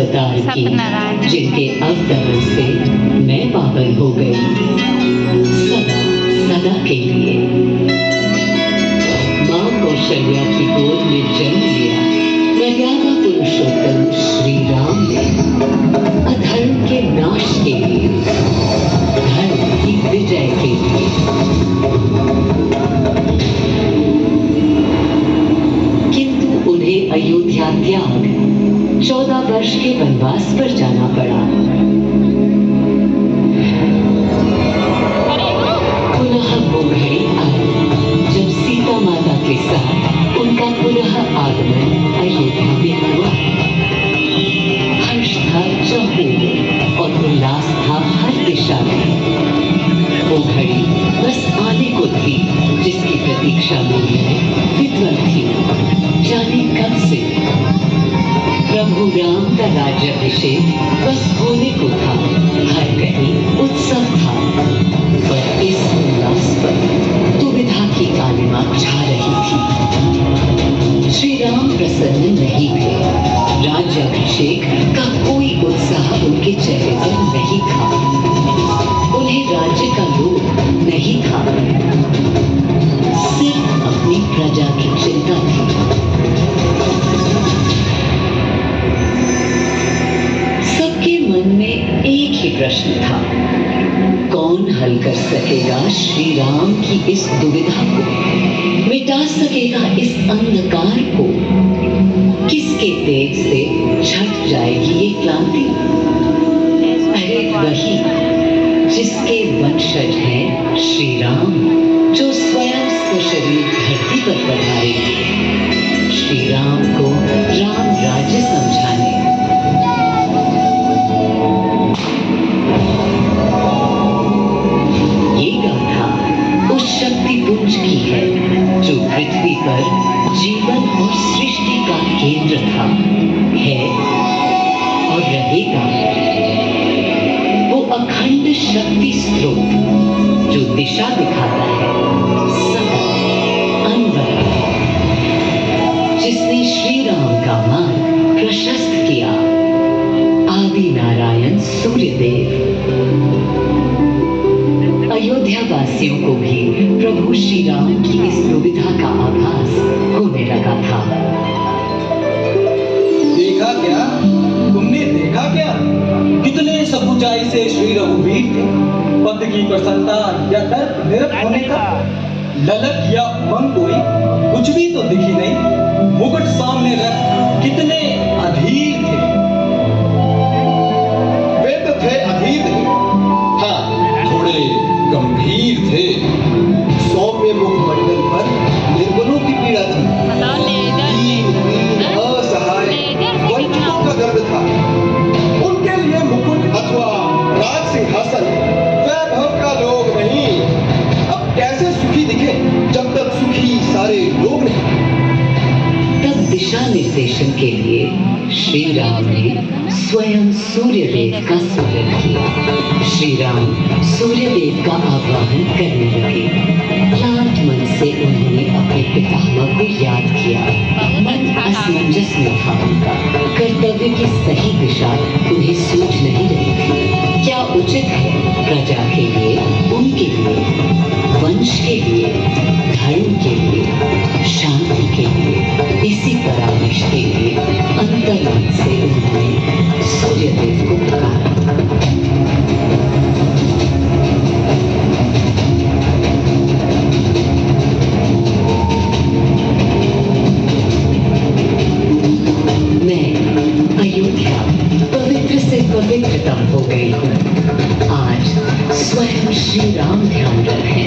अवतार की, जिनके अवतरण से मैं पावन हो गई सदा सदा के लिए। मां कौशल्या की गोद में जन्म लिया मर्यादा पुरुषोत्तम श्री राम ने अधर्म के नाश के लिए, धर्म की विजय के लिए। किंतु उन्हें अयोध्या त्याग 14 वर्ष के वनवास पर जाना पड़ा। पुनः वो घड़ी आई जब सीता माता के साथ उनका पुनः आगमन अयोध्या में हुआ। हर्ष था चौकोर और उल्लास था हर दिशा में। वो घड़ी बस आने को थी जिसकी प्रतीक्षा में मैं विद्वान थी। जाने कब से प्रभु राम का राज्याभिषेक बस होने को था। हर कहीं उत्सव था, पर इस उल्लास पर दुविधा की कालिमा छा रही थी। श्री राम प्रसन्न नहीं थे। राज्याभिषेक का कोई उत्साह उनके चेहरे पर नहीं था। उन्हें राज्य का लोभ नहीं था, सिर्फ अपनी प्रजा की चिंता थी। मन में एक ही प्रश्न था, कौन हल कर सकेगा श्री राम की इस दुविधा को, मिटा सकेगा इस अंधकार को? किसके तेज से छट जाएगी ये क्रांति? अरे वही जिसके वंशज हैं श्री राम, जो स्वयं सशरीर धरती पर पधारेंगे श्री राम को राम राज्य समझाने। शक्तिपुंज की है जो पृथ्वी पर जीवन और सृष्टि का केंद्र था, है और रहेगा। वो अखंड शक्ति स्रोत जो दिशा दिखाता है सतत अनवरत, जिसने श्री राम का मार्ग प्रशस्त किया। आदि नारायण सूर्यदेव। अयोध्या वासियों को भी प्रभु श्री राम की इस दुविधा का आभास होने लगा था। देखा क्या? तुमने देखा क्या? कितने सकुचाई से श्री रघुवीर थे। पद की प्रसन्नता या दर्प निरप होने का ललक या उमंग कोई कुछ भी तो दिखी नहीं। मुकुट सामने रख कितने अधीर थे। वे तो थे अधीर, हाँ थोड़े गंभीर थे। सौम्य मुखमंडल पर निर्बलों की पीड़ा थी, असहाय वंचितों का दर्द था। उनके लिए मुकुट अथवा राज सिंहासन वैभव का लोग नहीं। अब कैसे सुखी दिखे जब तक सुखी सारे लोग नहीं। तब दिशा निर्देशन के लिए श्री राम ने स्वयं सूर्यदेव का स्मरण किया। श्री राम सूर्यदेव का आवाहन करने लगे। क्लांत मन से उन्होंने अपने पितामह को याद किया। मन असमंजस में था उनका। कर्तव्य की सही दिशा उन्हें सूझ नहीं रही थी। क्या उचित है प्रजा के लिए, उनके लिए, वंश के लिए, धर्म के लिए, शांति के लिए, इसी परामर्श के लिए अंतर्मन से उन्होंने सूर्यदेव को पुकारा। मैं अयोध्या पवित्र से पवित्रतम हो गई हूँ। आज स्वयं श्री राम ध्यान रहे,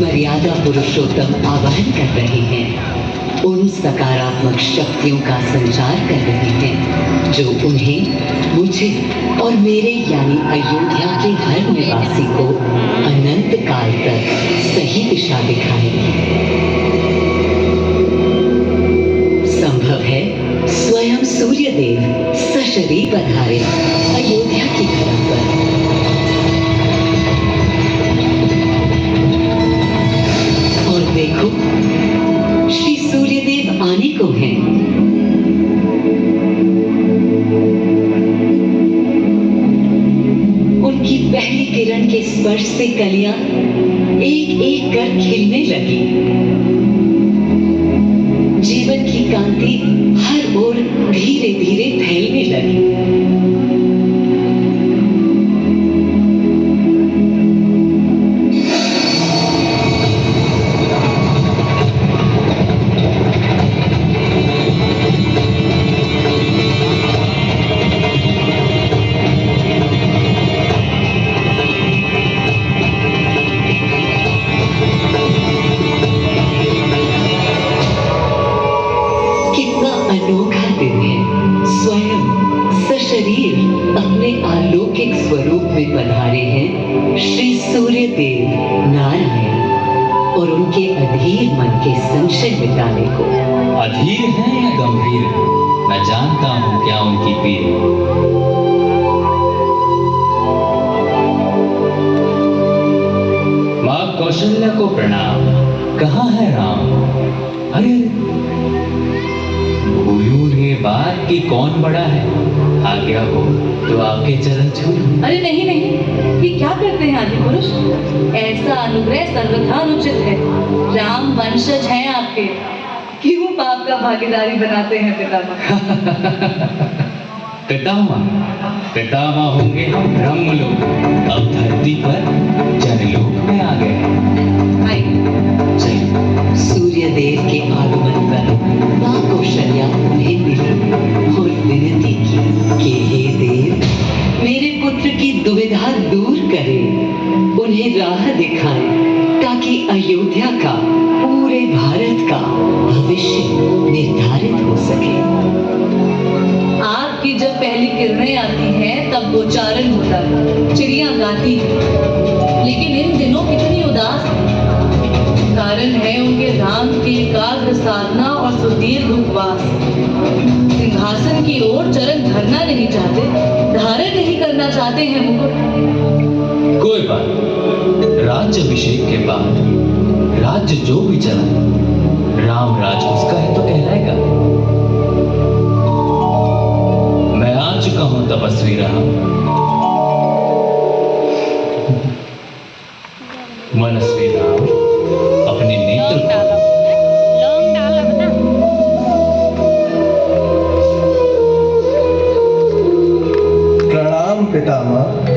मर्यादा पुरुषोत्तम आवाहन कर रहे हैं। उन सकारात्मक शक्तियों का संचार कर रहे हैं जो उन्हें, मुझे और मेरे यानी अयोध्या के हर निवासी को अनंत काल तक सही दिशा दिखाएंगे। संभव है स्वयं सूर्यदेव सशरीर पधारे अयोध्या की धरती पर। और देखो श्री सूर्यदेव आने को हैं। पहली किरण के स्पर्श से कलियां एक एक कर खिलने लगी। जीवन की कांति हर ओर धीरे धीरे फैलने लगी। अनोखा दिन है। स्वयं सशरीर अपने अलौकिक स्वरूप में पधारे हैं श्री सूर्य देव नारायण, और उनके अधीर मन के संशय मिटाने को। अधीर है या गंभीर है, मैं जानता हूं क्या उनकी पीर। मां कौशल्या को प्रणाम। कहाँ है राम? अरे भूलूं ये बात कि कौन बड़ा है। आज्ञा हो तो आपके चरण छू। अरे नहीं नहीं, ये क्या करते हैं आदि पुरुष? ऐसा अनुग्रह सर्वथा अनुचित है। राम वंशज हैं आपके, क्यों पाप का भागीदारी बनाते हैं पितामह? पितामह होंगे हम ब्रह्मलोक, अब धरती पर जनलोक में आ गए। सूर्य देव के आगमन पर मां कौशल्या उन्हें मिली और विनती की कि हे देव, मेरे पुत्र की दुविधा दूर करें, उन्हें राह दिखाएं, ताकि अयोध्या का, पूरे भारत का भविष्य निर्धारित हो सके। आपकी जब पहली किरणें आती हैं तब गोचारण होता है, चिड़िया गाती है, लेकिन इन दिनों कितनी उदास है। कारण है उनके राम की एकाग्र साधना और सुदीर्घ उपवास। सिंहासन की ओर चरण धरना नहीं चाहते, धारण नहीं करना चाहते हैं मुकुट। कोई बात, राज्य अभिषेक के बाद राज्य जो भी चला, राम राज उसका ही तो कहलाएगा। मैं आ चुका हूं तपस्वी राम, मनस्वी राम, अपने नेत्र प्रणाम पितामह।